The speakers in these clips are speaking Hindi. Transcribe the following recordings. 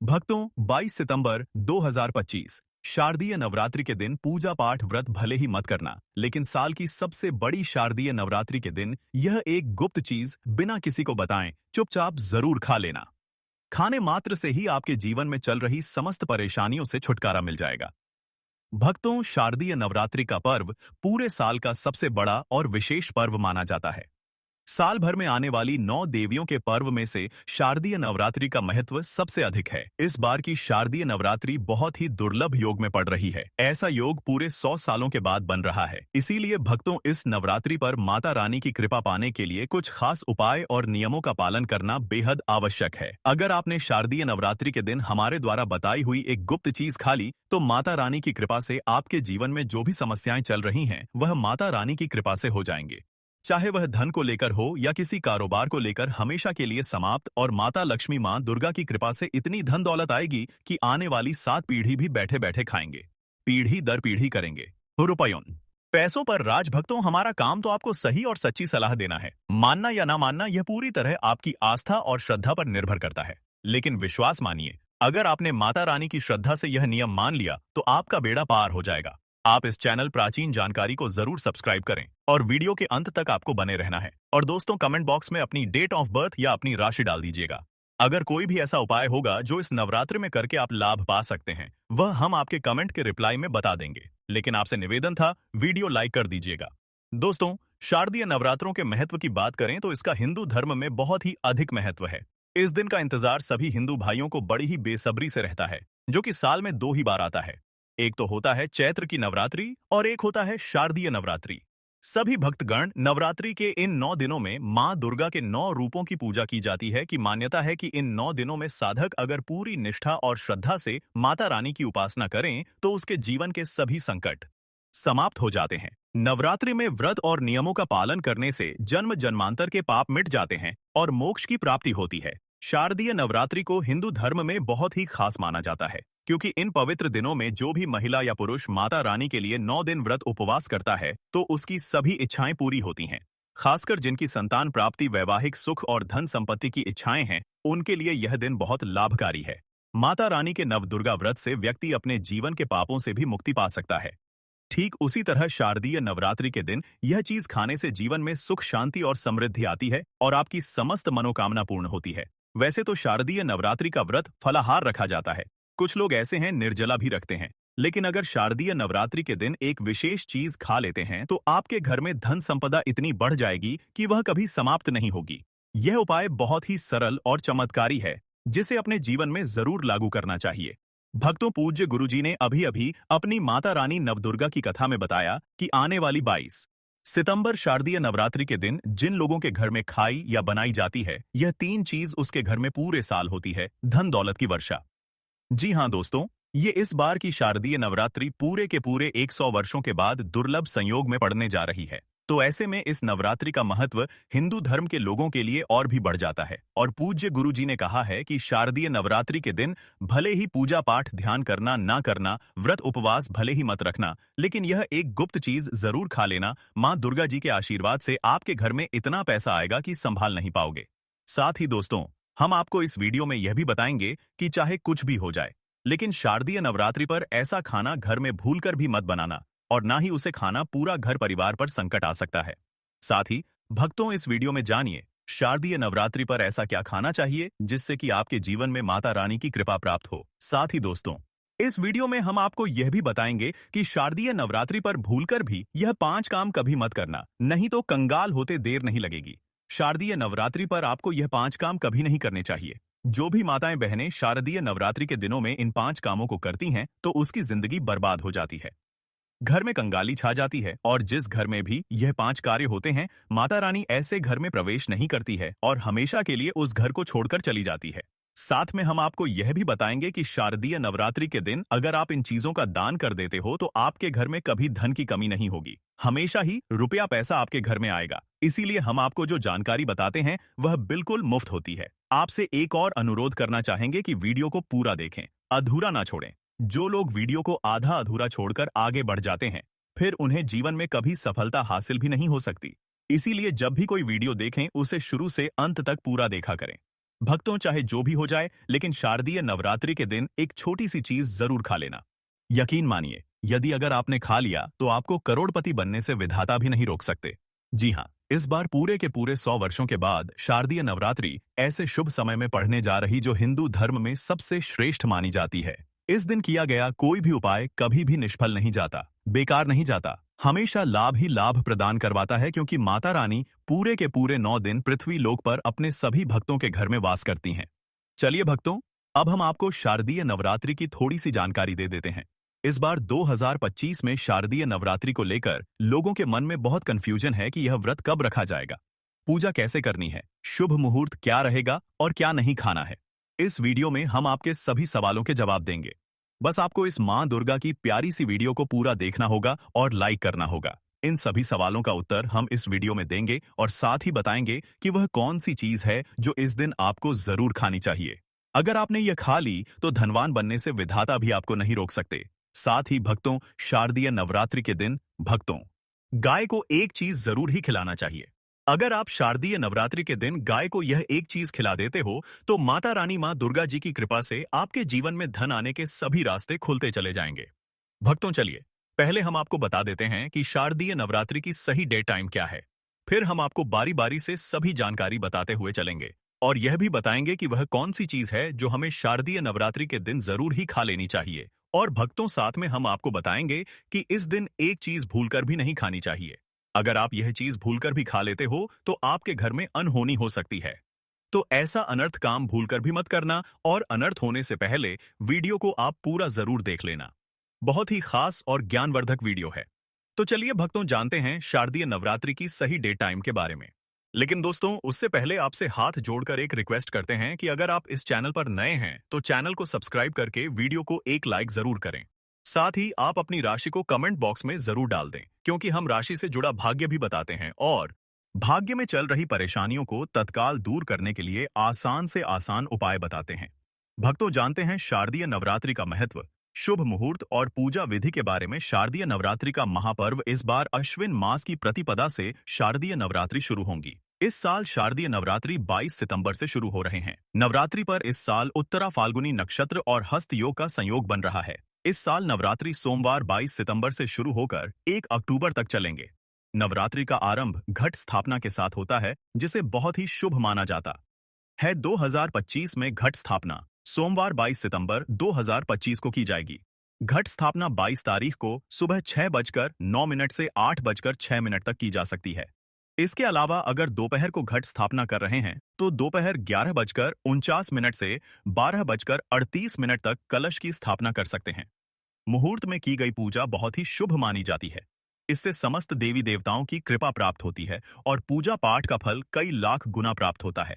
भक्तों 22 सितंबर 2025 शारदीय नवरात्रि के दिन पूजा पाठ व्रत भले ही मत करना, लेकिन साल की सबसे बड़ी शारदीय नवरात्रि के दिन यह एक गुप्त चीज बिना किसी को बताएं चुपचाप जरूर खा लेना। खाने मात्र से ही आपके जीवन में चल रही समस्त परेशानियों से छुटकारा मिल जाएगा। भक्तों, शारदीय नवरात्रि का पर्व पूरे साल का सबसे बड़ा और विशेष पर्व माना जाता है। साल भर में आने वाली 9 देवियों के पर्व में से शारदीय नवरात्रि का महत्व सबसे अधिक है। इस बार की शारदीय नवरात्रि बहुत ही दुर्लभ योग में पड़ रही है। ऐसा योग पूरे 100 सालों के बाद बन रहा है। इसीलिए भक्तों, इस नवरात्रि पर माता रानी की कृपा पाने के लिए कुछ खास उपाय और नियमों का पालन करना बेहद आवश्यक है। अगर आपने शारदीय नवरात्रि के दिन हमारे द्वारा बताई हुई एक गुप्त चीज खा ली, तो माता रानी की कृपा से आपके जीवन में जो भी समस्याएं चल रही हैं, वह माता रानी की कृपा से हो जाएंगे। चाहे वह धन को लेकर हो या किसी कारोबार को लेकर, हमेशा के लिए समाप्त। और माता लक्ष्मी मां दुर्गा की कृपा से इतनी धन दौलत आएगी कि आने वाली 7 पीढ़ी भी बैठे बैठे खाएंगे, पीढ़ी दर पीढ़ी करेंगे। रुपयों पैसों पर राज। भक्तों, हमारा काम तो आपको सही और सच्ची सलाह देना है। मानना या ना मानना यह पूरी तरह आपकी आस्था और श्रद्धा पर निर्भर करता है। लेकिन विश्वास मानिए, अगर आपने माता रानी की श्रद्धा से यह नियम मान लिया तो आपका बेड़ा पार हो जाएगा। आप इस चैनल प्राचीन जानकारी को जरूर सब्सक्राइब करें और वीडियो के अंत तक आपको बने रहना है। और दोस्तों, कमेंट बॉक्स में अपनी डेट ऑफ बर्थ या अपनी राशि डाल दीजिएगा। अगर कोई भी ऐसा उपाय होगा जो इस नवरात्रि में करके आप लाभ पा सकते हैं, वह हम आपके कमेंट के रिप्लाई में बता देंगे। लेकिन आपसे निवेदन था, वीडियो लाइक कर दीजिएगा। दोस्तों, शारदीय नवरात्रों के महत्व की बात करें तो इसका हिंदू धर्म में बहुत ही अधिक महत्व है। इस दिन का इंतजार सभी हिंदू भाइयों को बड़ी ही बेसब्री से रहता है, जो कि साल में 2 ही बार आता है। एक तो होता है चैत्र की नवरात्रि और एक होता है शारदीय नवरात्रि। सभी भक्तगण नवरात्रि के इन 9 दिनों में मां दुर्गा के 9 रूपों की पूजा की जाती है। कि मान्यता है कि इन 9 दिनों में साधक अगर पूरी निष्ठा और श्रद्धा से माता रानी की उपासना करें तो उसके जीवन के सभी संकट समाप्त हो जाते हैं। नवरात्रि में व्रत और नियमों का पालन करने से जन्म जन्मांतर के पाप मिट जाते हैं और मोक्ष की प्राप्ति होती है। शारदीय नवरात्रि को हिंदू धर्म में बहुत ही खास माना जाता है, क्योंकि इन पवित्र दिनों में जो भी महिला या पुरुष माता रानी के लिए 9 दिन व्रत उपवास करता है तो उसकी सभी इच्छाएं पूरी होती हैं। खासकर जिनकी संतान प्राप्ति, वैवाहिक सुख और धन संपत्ति की इच्छाएं हैं, उनके लिए यह दिन बहुत लाभकारी है। माता रानी के नवदुर्गा व्रत से व्यक्ति अपने जीवन के पापों से भी मुक्ति पा सकता है। ठीक उसी तरह शारदीय नवरात्रि के दिन यह चीज खाने से जीवन में सुख, शांति और समृद्धि आती है और आपकी समस्त मनोकामना पूर्ण होती है। वैसे तो शारदीय नवरात्रि का व्रत फलाहार रखा जाता है। कुछ लोग ऐसे हैं निर्जला भी रखते हैं। लेकिन अगर शारदीय नवरात्रि के दिन एक विशेष चीज खा लेते हैं तो आपके घर में धन संपदा इतनी बढ़ जाएगी कि वह कभी समाप्त नहीं होगी। यह उपाय बहुत ही सरल और चमत्कारी है, जिसे अपने जीवन में जरूर लागू करना चाहिए। भक्तों, पूज्य गुरुजी ने अभी अभी अपनी माता रानी नवदुर्गा की कथा में बताया कि आने वाली 22 सितंबर शारदीय नवरात्रि के दिन जिन लोगों के घर में खाई या बनाई जाती है, यह 3 चीज उसके घर में पूरे साल होती है। धन दौलत की वर्षा। जी हाँ दोस्तों, ये इस बार की शारदीय नवरात्रि पूरे के पूरे 100 वर्षों के बाद दुर्लभ संयोग में पड़ने जा रही है। तो ऐसे में इस नवरात्रि का महत्व हिंदू धर्म के लोगों के लिए और भी बढ़ जाता है। और पूज्य गुरुजी ने कहा है कि शारदीय नवरात्रि के दिन भले ही पूजा पाठ ध्यान करना ना करना, व्रत उपवास भले ही मत रखना, लेकिन यह एक गुप्त चीज जरूर खा लेना। मां दुर्गा जी के आशीर्वाद से आपके घर में इतना पैसा आएगा कि संभाल नहीं पाओगे। साथ ही दोस्तों, हम आपको इस वीडियो में यह भी बताएंगे कि चाहे कुछ भी हो जाए, लेकिन शारदीय नवरात्रि पर ऐसा खाना घर में भूलकर भी मत बनाना, और ना ही उसे खाना पूरा घर परिवार पर संकट आ सकता है। साथ ही भक्तों, इस वीडियो में जानिए शारदीय नवरात्रि पर ऐसा क्या खाना चाहिए जिससे कि आपके जीवन में माता रानी की कृपा प्राप्त हो। साथ ही दोस्तों, इस वीडियो में हम आपको यह भी बताएंगे कि शारदीय नवरात्रि पर भूलकर भी यह 5 काम कभी मत करना, नहीं तो कंगाल होते देर नहीं लगेगी। शारदीय नवरात्रि पर आपको यह 5 काम कभी नहीं करने चाहिए। जो भी माताएं बहनें शारदीय नवरात्रि के दिनों में इन 5 कामों को करती हैं तो उसकी जिंदगी बर्बाद हो जाती है, घर में कंगाली छा जाती है। और जिस घर में भी यह 5 कार्य होते हैं, माता रानी ऐसे घर में प्रवेश नहीं करती है और हमेशा के लिए उस घर को छोड़कर चली जाती है। साथ में हम आपको यह भी बताएंगे कि शारदीय नवरात्रि के दिन अगर आप इन चीजों का दान कर देते हो तो आपके घर में कभी धन की कमी नहीं होगी, हमेशा ही रुपया पैसा आपके घर में आएगा। इसीलिए हम आपको जो जानकारी बताते हैं वह बिल्कुल मुफ्त होती है। आपसे एक और अनुरोध करना चाहेंगे कि वीडियो को पूरा देखें, अधूरा ना छोड़ें। जो लोग वीडियो को आधा अधूरा छोड़कर आगे बढ़ जाते हैं, फिर उन्हें जीवन में कभी सफलता हासिल भी नहीं हो सकती। इसीलिए जब भी कोई वीडियो देखें, उसे शुरू से अंत तक पूरा देखा करें। भक्तों, चाहे जो भी हो जाए, लेकिन शारदीय नवरात्रि के दिन एक छोटी सी चीज जरूर खा लेना। यकीन मानिए, यदि अगर आपने खा लिया तो आपको करोड़पति बनने से विधाता भी नहीं रोक सकते। जी हाँ, इस बार पूरे के पूरे 100 वर्षों के बाद शारदीय नवरात्रि ऐसे शुभ समय में पढ़ने जा रही जो हिंदू धर्म में सबसे श्रेष्ठ मानी जाती है। इस दिन किया गया कोई भी उपाय कभी भी निष्फल नहीं जाता, बेकार नहीं जाता, हमेशा लाभ ही लाभ प्रदान करवाता है, क्योंकि माता रानी पूरे के पूरे 9 दिन पृथ्वी लोक पर अपने सभी भक्तों के घर में वास करती हैं। चलिए भक्तों, अब हम आपको शारदीय नवरात्रि की थोड़ी सी जानकारी दे देते हैं। इस बार 2025 में शारदीय नवरात्रि को लेकर लोगों के मन में बहुत कंफ्यूजन है कि यह व्रत कब रखा जाएगा, पूजा कैसे करनी है, शुभ मुहूर्त क्या रहेगा और क्या नहीं खाना है। इस वीडियो में हम आपके सभी सवालों के जवाब देंगे। बस आपको इस मां दुर्गा की प्यारी सी वीडियो को पूरा देखना होगा और लाइक करना होगा। इन सभी सवालों का उत्तर हम इस वीडियो में देंगे और साथ ही बताएंगे कि वह कौन सी चीज है जो इस दिन आपको जरूर खानी चाहिए। अगर आपने यह खा ली तो धनवान बनने से विधाता भी आपको नहीं रोक सकते। साथ ही भक्तों, शारदीय नवरात्रि के दिन भक्तों, गाय को एक चीज जरूर ही खिलाना चाहिए। अगर आप शारदीय नवरात्रि के दिन गाय को यह एक चीज खिला देते हो तो माता रानी मां दुर्गा जी की कृपा से आपके जीवन में धन आने के सभी रास्ते खुलते चले जाएंगे। भक्तों, चलिए पहले हम आपको बता देते हैं कि शारदीय नवरात्रि की सही डे टाइम क्या है। फिर हम आपको बारी बारी से सभी जानकारी बताते हुए चलेंगे और यह भी बताएंगे कि वह कौन सी चीज है जो हमें शारदीय नवरात्रि के दिन जरूर ही खा लेनी चाहिए। और भक्तों, साथ में हम आपको बताएंगे कि इस दिन एक चीज भूलकर भी नहीं खानी चाहिए। अगर आप यह चीज भूलकर भी खा लेते हो तो आपके घर में अनहोनी हो सकती है। तो ऐसा अनर्थ काम भूलकर भी मत करना और अनर्थ होने से पहले वीडियो को आप पूरा जरूर देख लेना। बहुत ही खास और ज्ञानवर्धक वीडियो है। तो चलिए भक्तों, जानते हैं शारदीय नवरात्रि की सही डे टाइम के बारे में। लेकिन दोस्तों, उससे पहले आपसे हाथ जोड़कर एक रिक्वेस्ट करते हैं कि अगर आप इस चैनल पर नए हैं तो चैनल को सब्सक्राइब करके वीडियो को एक लाइक जरूर करें। साथ ही आप अपनी राशि को कमेंट बॉक्स में जरूर डाल दें, क्योंकि हम राशि से जुड़ा भाग्य भी बताते हैं और भाग्य में चल रही परेशानियों को तत्काल दूर करने के लिए आसान से आसान उपाय बताते हैं। भक्तों, जानते हैं शारदीय नवरात्रि का महत्व, शुभ मुहूर्त और पूजा विधि के बारे में। शारदीय नवरात्रि का महापर्व इस बार अश्विन मास की प्रतिपदा से शारदीय नवरात्रि शुरू होंगी। इस साल शारदीय नवरात्रि 22 सितंबर से शुरू हो रहे हैं। नवरात्रि पर इस साल उत्तरा फाल्गुनी नक्षत्र और हस्त योग का संयोग बन रहा है। इस साल नवरात्रि सोमवार 22 सितंबर से शुरू होकर 1 अक्टूबर तक चलेंगे। नवरात्रि का आरंभ घट स्थापना के साथ होता है, जिसे बहुत ही शुभ माना जाता है। 2025 में घट स्थापना सोमवार 22 सितंबर 2025 को की जाएगी। घट स्थापना 22 तारीख को सुबह 6:09 से 8:06 तक की जा सकती है। इसके अलावा अगर दोपहर को घट स्थापना कर रहे हैं तो दोपहर 11:49 से 12:38 तक कलश की स्थापना कर सकते हैं। मुहूर्त में की गई पूजा बहुत ही शुभ मानी जाती है। इससे समस्त देवी देवताओं की कृपा प्राप्त होती है और पूजा पाठ का फल कई लाख गुना प्राप्त होता है।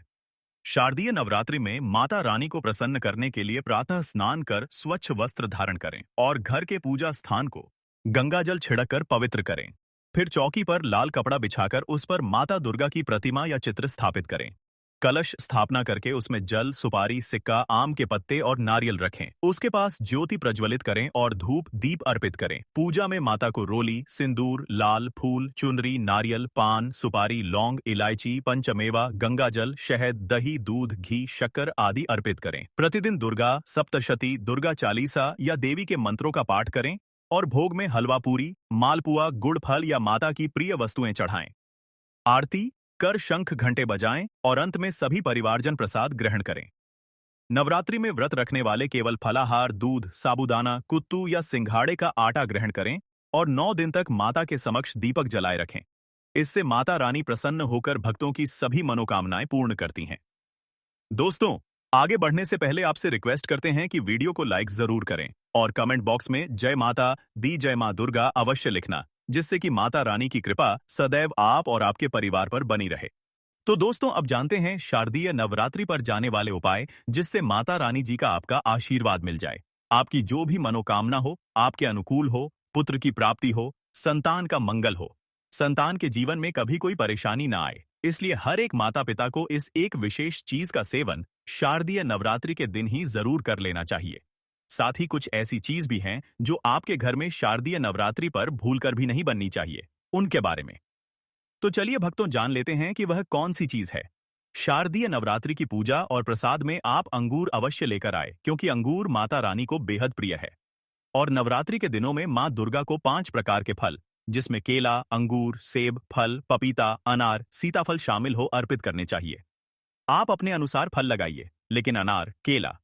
शारदीय नवरात्रि में माता रानी को प्रसन्न करने के लिए प्रातः स्नान कर स्वच्छ वस्त्र धारण करें और घर के पूजा स्थान को गंगाजल छिड़ककर पवित्र करें। फिर चौकी पर लाल कपड़ा बिछाकर उस पर माता दुर्गा की प्रतिमा या चित्र स्थापित करें। कलश स्थापना करके उसमें जल, सुपारी, सिक्का, आम के पत्ते और नारियल रखें। उसके पास ज्योति प्रज्वलित करें और धूप दीप अर्पित करें। पूजा में माता को रोली, सिंदूर, लाल फूल, चुनरी, नारियल, पान, सुपारी, लौंग, इलायची, पंचमेवा, गंगाजल, शहद, दही, दूध, घी, शक्कर आदि अर्पित करें। प्रतिदिन दुर्गा सप्तशती, दुर्गा चालीसा या देवी के मंत्रों का पाठ करें और भोग में हलवा पूरी, मालपुआ, गुड़ फल या माता की प्रिय वस्तुएं चढ़ाएं। आरती कर शंख घंटे बजाएं और अंत में सभी परिवारजन प्रसाद ग्रहण करें। नवरात्रि में व्रत रखने वाले केवल फलाहार, दूध, साबूदाना, कुत्तू या सिंघाड़े का आटा ग्रहण करें और 9 दिन तक माता के समक्ष दीपक जलाए रखें। इससे माता रानी प्रसन्न होकर भक्तों की सभी मनोकामनाएं पूर्ण करती हैं। दोस्तों, आगे बढ़ने से पहले आपसे रिक्वेस्ट करते हैं कि वीडियो को लाइक जरूर करें और कमेंट बॉक्स में जय माता दी, जय मां दुर्गा अवश्य लिखना, जिससे कि माता रानी की कृपा सदैव आप और आपके परिवार पर बनी रहे। तो दोस्तों, अब जानते हैं शारदीय नवरात्रि पर जाने वाले उपाय, जिससे माता रानी जी का आपका आशीर्वाद मिल जाए। आपकी जो भी मनोकामना हो, आपके अनुकूल हो, पुत्र की प्राप्ति हो, संतान का मंगल हो, संतान के जीवन में कभी कोई परेशानी ना आए, इसलिए हर एक माता पिता को इस एक विशेष चीज का सेवन शारदीय नवरात्रि के दिन ही जरूर कर लेना चाहिए। साथ ही कुछ ऐसी चीज भी हैं जो आपके घर में शारदीय नवरात्रि पर भूलकर भी नहीं बननी चाहिए, उनके बारे में। तो चलिए भक्तों, जान लेते हैं कि वह कौन सी चीज है। शारदीय नवरात्रि की पूजा और प्रसाद में आप अंगूर अवश्य लेकर आए, क्योंकि अंगूर माता रानी को बेहद प्रिय है। और नवरात्रि के दिनों में मां दुर्गा को 5 प्रकार के फल, जिसमें केला, अंगूर, सेब, फल, पपीता, अनार, सीताफल शामिल हो, अर्पित करने चाहिए। आप अपने अनुसार फल लगाइए, लेकिन अनार, केला,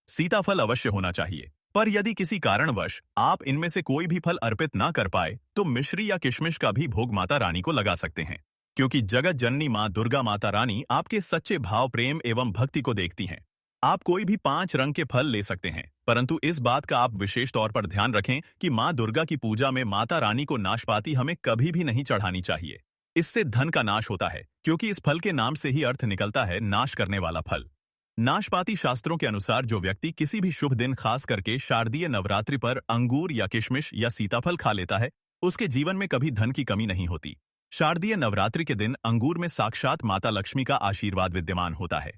सीताफल अवश्य होना चाहिए। पर यदि किसी कारणवश आप इनमें से कोई भी फल अर्पित ना कर पाए, तो मिश्री या किशमिश का भी भोग माता रानी को लगा सकते हैं, क्योंकि जगत जननी मां दुर्गा माता रानी आपके सच्चे भाव, प्रेम एवं भक्ति को देखती हैं। आप कोई भी 5 रंग के फल ले सकते हैं, परंतु इस बात का आप विशेष तौर पर ध्यान रखें कि मां दुर्गा की पूजा में माता रानी को नाशपाती हमें कभी भी नहीं चढ़ानी चाहिए। इससे धन का नाश होता है, क्योंकि इस फल के नाम से ही अर्थ निकलता है नाश करने वाला फल। नाशपाती शास्त्रों के अनुसार जो व्यक्ति किसी भी शुभ दिन, खास करके शारदीय नवरात्रि पर अंगूर या किशमिश या सीताफल खा लेता है, उसके जीवन में कभी धन की कमी नहीं होती। शारदीय नवरात्रि के दिन अंगूर में साक्षात माता लक्ष्मी का आशीर्वाद विद्यमान होता है।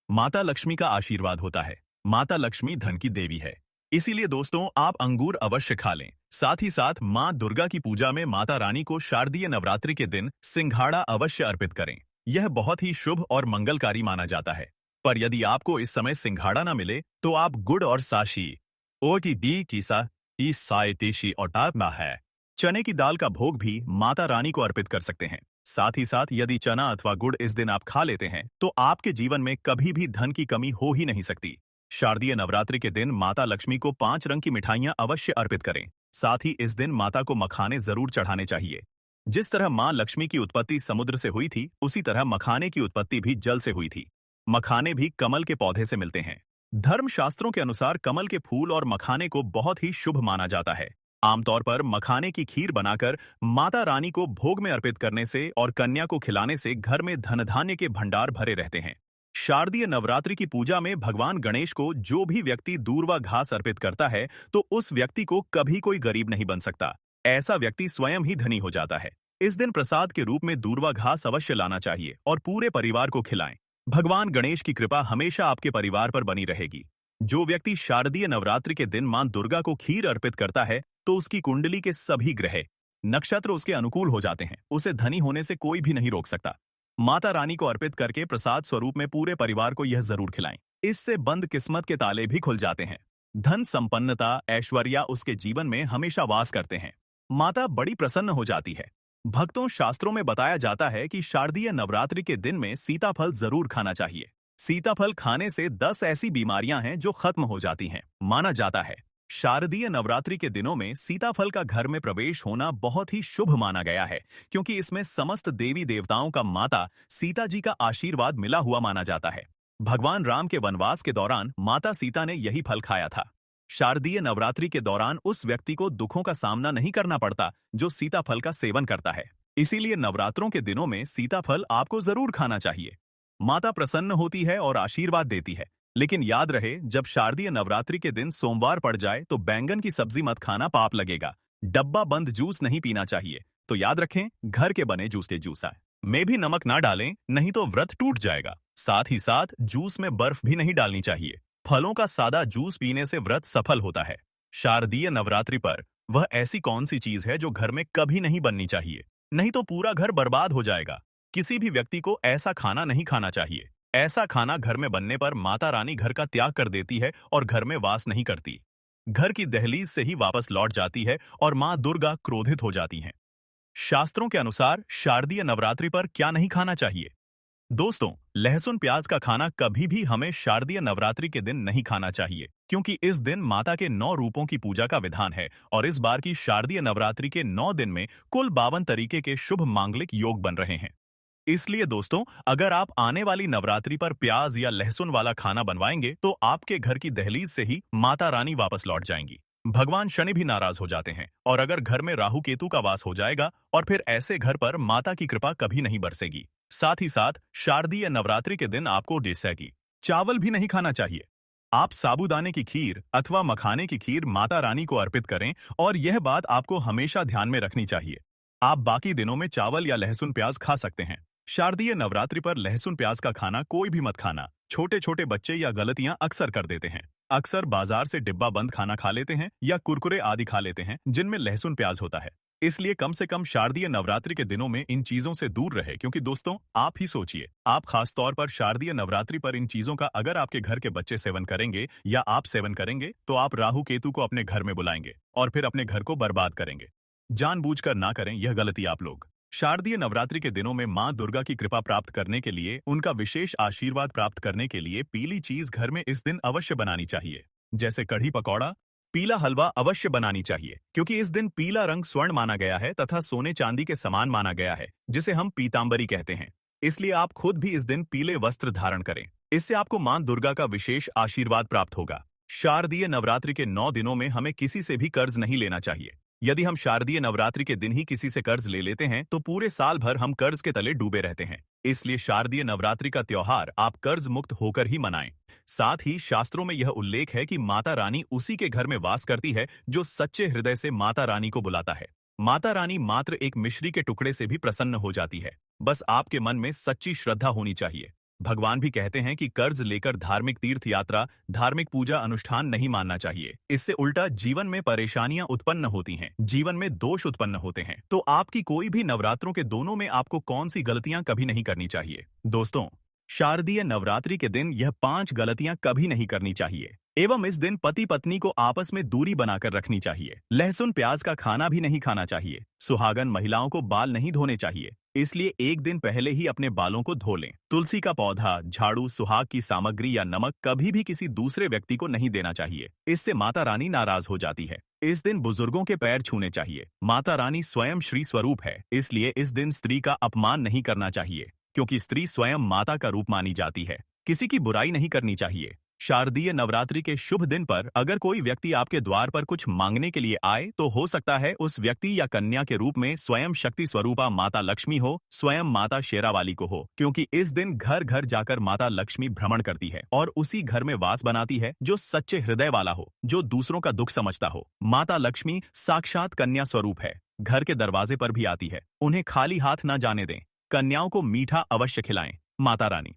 माता लक्ष्मी का आशीर्वाद होता है। माता लक्ष्मी धन की देवी है। इसीलिए दोस्तों, आप अंगूर अवश्य खा लें। साथ ही साथ मां दुर्गा की पूजा में माता रानी को शारदीय नवरात्रि के दिन सिंघाड़ा अवश्य अर्पित करें। यह बहुत ही शुभ और मंगलकारी माना जाता है। पर यदि आपको इस समय सिंघाड़ा ना मिले, तो आप गुड़ और साशी ओ की डी कीसा ई साय टेशी और टापना है चने की दाल का भोग भी माता रानी को अर्पित कर सकते हैं। साथ ही साथ यदि चना अथवा गुड़ इस दिन आप खा लेते हैं, तो आपके जीवन में कभी भी धन की कमी हो ही नहीं सकती। शारदीय नवरात्रि के दिन माता लक्ष्मी को 5 रंग की मिठाइयां अवश्य अर्पित करें। साथ ही इस दिन माता को मखाने जरूर चढ़ाने चाहिए। जिस तरह मां लक्ष्मी की उत्पत्ति समुद्र से हुई थी, उसी तरह मखाने की उत्पत्ति भी जल से हुई थी। मखाने भी कमल के पौधे से मिलते हैं। धर्मशास्त्रों के अनुसार कमल के फूल और मखाने को बहुत ही शुभ माना जाता है। आमतौर पर मखाने की खीर बनाकर माता रानी को भोग में अर्पित करने से और कन्या को खिलाने से घर में धन धान्य के भंडार भरे रहते हैं। शारदीय नवरात्रि की पूजा में भगवान गणेश को जो भी व्यक्ति दूर्वा घास अर्पित करता है, तो उस व्यक्ति को कभी कोई गरीब नहीं बन सकता। ऐसा व्यक्ति स्वयं ही धनी हो जाता है। इस दिन प्रसाद के रूप में दूर्वा घास अवश्य लाना चाहिए और पूरे परिवार को खिलाएं। भगवान गणेश की कृपा हमेशा आपके परिवार पर बनी रहेगी। जो व्यक्ति शारदीय नवरात्रि के दिन मां दुर्गा को खीर अर्पित करता है, तो उसकी कुंडली के सभी ग्रह, नक्षत्र उसके अनुकूल हो जाते हैं। उसे धनी होने से कोई भी नहीं रोक सकता। माता रानी को अर्पित करके प्रसाद स्वरूप में पूरे परिवार को यह जरूर खिलाएं। इससे बंद किस्मत के ताले भी खुल जाते हैं। धन, संपन्नता, ऐश्वर्या उसके जीवन में हमेशा वास करते हैं। माता बड़ी प्रसन्न हो जाती है। भक्तों, शास्त्रों में बताया जाता है कि शारदीय नवरात्रि के दिन में सीताफल जरूर खाना चाहिए। सीताफल खाने से 10 ऐसी बीमारियां हैं जो खत्म हो जाती हैं। माना जाता है शारदीय नवरात्रि के दिनों में सीताफल का घर में प्रवेश होना बहुत ही शुभ माना गया है, क्योंकि इसमें समस्त देवी देवताओं का माता सीता जी का आशीर्वाद मिला हुआ माना जाता है। भगवान राम के वनवास के दौरान माता सीता ने यही फल खाया था। शारदीय नवरात्रि के दौरान उस व्यक्ति को दुखों का सामना नहीं करना पड़ता जो सीताफल का सेवन करता है। इसीलिए नवरात्रों के दिनों में सीताफल आपको जरूर खाना चाहिए। माता प्रसन्न होती है और आशीर्वाद देती है। लेकिन याद रहे, जब शारदीय नवरात्रि के दिन सोमवार पड़ जाए तो बैंगन की सब्जी मत खाना, पाप लगेगा। डब्बा बंद जूस नहीं पीना चाहिए। तो याद रखें, घर के बने जूस के जूस में भी नमक ना डालें, नहीं तो व्रत टूट जाएगा। साथ ही साथ जूस में बर्फ भी नहीं डालनी चाहिए। फलों का सादा जूस पीने से व्रत सफल होता है। शारदीय नवरात्रि पर वह ऐसी कौन सी चीज है जो घर में कभी नहीं बननी चाहिए, नहीं तो पूरा घर बर्बाद हो जाएगा। किसी भी व्यक्ति को ऐसा खाना नहीं खाना चाहिए। ऐसा खाना घर में बनने पर माता रानी घर का त्याग कर देती है और घर में वास नहीं करती। घर की दहलीज से ही वापस लौट जाती है और मां दुर्गा क्रोधित हो जाती हैं। शास्त्रों के अनुसार शारदीय नवरात्रि पर क्या नहीं खाना चाहिए? दोस्तों, लहसुन प्याज का खाना कभी भी हमें शारदीय नवरात्रि के दिन नहीं खाना चाहिए, क्योंकि इस दिन माता के 9 रूपों की पूजा का विधान है और इस बार की शारदीय नवरात्रि के 9 दिन में कुल 52 तरीके के शुभ मांगलिक योग बन रहे हैं। इसलिए दोस्तों, अगर आप आने वाली नवरात्रि पर प्याज या लहसुन वाला खाना बनवाएंगे, तो आपके घर की दहलीज से ही माता रानी वापस लौट जाएंगी। भगवान शनि भी नाराज हो जाते हैं, और अगर घर में राहु केतु का वास हो जाएगा, और फिर ऐसे घर पर माता की कृपा कभी नहीं बरसेगी। साथ ही साथ शारदीय नवरात्रि के दिन आपको डेसा की चावल भी नहीं खाना चाहिए। आप साबूदाने की खीर अथवा मखाने की खीर माता रानी को अर्पित करें, और यह बात आपको हमेशा ध्यान में रखनी चाहिए। आप बाकी दिनों में चावल या लहसुन प्याज खा सकते हैं। शारदीय नवरात्रि पर लहसुन प्याज का खाना कोई भी मत खाना। छोटे छोटे बच्चे या गलतियां अक्सर कर देते हैं। अक्सर बाजार से डिब्बा बंद खाना खा लेते हैं या कुरकुरे आदि खा लेते हैं जिनमें लहसुन प्याज होता है। इसलिए कम से कम शारदीय नवरात्रि के दिनों में इन चीजों से दूर रहे, क्योंकि दोस्तों आप ही सोचिए, आप खास तौर पर शारदीय नवरात्रि पर इन चीजों का अगर आपके घर के बच्चे सेवन करेंगे या आप सेवन करेंगे तो आप राहु केतु को अपने घर में बुलाएंगे और फिर अपने घर को बर्बाद करेंगे। जानबूझकर ना करें यह गलती आप लोग। शारदीय नवरात्रि के दिनों में मां दुर्गा की कृपा प्राप्त करने के लिए, उनका विशेष आशीर्वाद प्राप्त करने के लिए पीली चीज घर में इस दिन अवश्य बनानी चाहिए, जैसे कढ़ी पकौड़ा। पीला हलवा अवश्य बनानी चाहिए, क्योंकि इस दिन पीला रंग स्वर्ण माना गया है तथा सोने चांदी के समान माना गया है, जिसे हम पीतांबरी कहते हैं। इसलिए आप खुद भी इस दिन पीले वस्त्र धारण करें। इससे आपको मां दुर्गा का विशेष आशीर्वाद प्राप्त होगा। शारदीय नवरात्रि के 9 दिनों में हमें किसी से भी कर्ज नहीं लेना चाहिए। यदि हम शारदीय नवरात्रि के दिन ही किसी से कर्ज ले लेते हैं तो पूरे साल भर हम कर्ज के तले डूबे रहते हैं। इसलिए शारदीय नवरात्रि का त्योहार आप कर्ज मुक्त होकर ही मनाएं। साथ ही शास्त्रों में यह उल्लेख है कि माता रानी उसी के घर में वास करती है जो सच्चे हृदय से माता रानी को बुलाता है। माता रानी मात्र एक मिश्री के टुकड़े से भी प्रसन्न हो जाती है। बस आपके मन में सच्ची श्रद्धा होनी चाहिए। भगवान भी कहते हैं कि कर्ज लेकर धार्मिक तीर्थ यात्रा, धार्मिक पूजा अनुष्ठान नहीं मानना चाहिए। इससे उल्टा जीवन में परेशानियां उत्पन्न होती हैं, जीवन में दोष उत्पन्न होते हैं। तो आपकी कोई भी नवरात्रों के दोनों में आपको कौन सी गलतियां कभी नहीं करनी चाहिए? दोस्तों, शारदीय नवरात्रि के दिन यह 5 गलतियां कभी नहीं करनी चाहिए। एवं इस दिन पति पत्नी को आपस में दूरी बनाकर रखनी चाहिए। लहसुन प्याज का खाना भी नहीं खाना चाहिए। सुहागन महिलाओं को बाल नहीं धोने चाहिए, इसलिए एक दिन पहले ही अपने बालों को धो लें। तुलसी का पौधा, झाड़ू, सुहाग की सामग्री या नमक कभी भी किसी दूसरे व्यक्ति को नहीं देना चाहिए। इससे माता रानी नाराज हो जाती है। इस दिन बुजुर्गों के पैर छूने चाहिए। माता रानी स्वयं श्री स्वरूप है, इसलिए इस दिन स्त्री का अपमान नहीं करना चाहिए, क्योंकि स्त्री स्वयं माता का रूप मानी जाती है। किसी की बुराई नहीं करनी चाहिए। शारदीय नवरात्रि के शुभ दिन पर अगर कोई व्यक्ति आपके द्वार पर कुछ मांगने के लिए आए तो हो सकता है उस व्यक्ति या कन्या के रूप में स्वयं शक्ति स्वरूपा माता लक्ष्मी हो, स्वयं माता शेरावाली को हो, क्योंकि इस दिन घर घर जाकर माता लक्ष्मी भ्रमण करती है और उसी घर में वास बनाती है जो सच्चे हृदय वाला हो, जो दूसरों का दुख समझता हो। माता लक्ष्मी साक्षात कन्या स्वरूप है, घर के दरवाजे पर भी आती है। उन्हें खाली हाथ न जाने दें। कन्याओं को मीठा अवश्य खिलाएं। माता रानी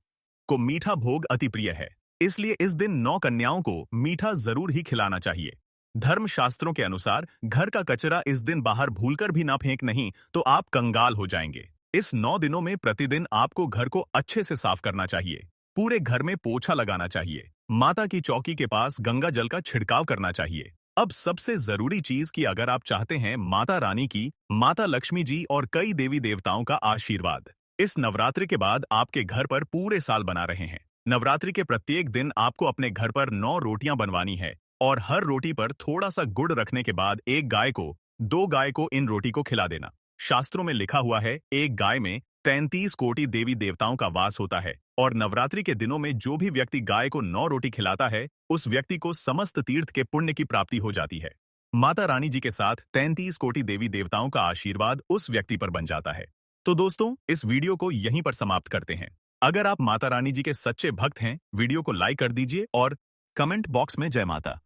को मीठा भोग अति प्रिय है, इसलिए इस दिन 9 कन्याओं को मीठा जरूर ही खिलाना चाहिए। धर्म शास्त्रों के अनुसार घर का कचरा इस दिन बाहर भूलकर भी ना फेंक, नहीं तो आप कंगाल हो जाएंगे। इस 9 दिनों में प्रतिदिन आपको घर को अच्छे से साफ करना चाहिए। पूरे घर में पोछा लगाना चाहिए। माता की चौकी के पास गंगा जल का छिड़काव करना चाहिए। अब सबसे जरूरी चीज कि अगर आप चाहते हैं माता रानी की, माता लक्ष्मी जी और कई देवी देवताओं का आशीर्वाद इस नवरात्रि के बाद आपके घर पर पूरे साल बना रहे हैं। नवरात्रि के प्रत्येक दिन आपको अपने घर पर 9 रोटियां बनवानी है और हर रोटी पर थोड़ा सा गुड़ रखने के बाद 1 गाय को, 2 गाय को इन रोटी को खिला देना। शास्त्रों में लिखा हुआ है, एक गाय में 33 कोटि देवी देवताओं का वास होता है और नवरात्रि के दिनों में जो भी व्यक्ति गाय को 9 रोटी खिलाता है उस व्यक्ति को समस्त तीर्थ के पुण्य की प्राप्ति हो जाती है। माता रानी जी के साथ 33 कोटि देवी देवताओं का आशीर्वाद उस व्यक्ति पर बन जाता है। तो दोस्तों, इस वीडियो को यहीं पर समाप्त करते हैं। अगर आप माता रानी जी के सच्चे भक्त हैं, वीडियो को लाइक कर दीजिए और कमेंट बॉक्स में जय माता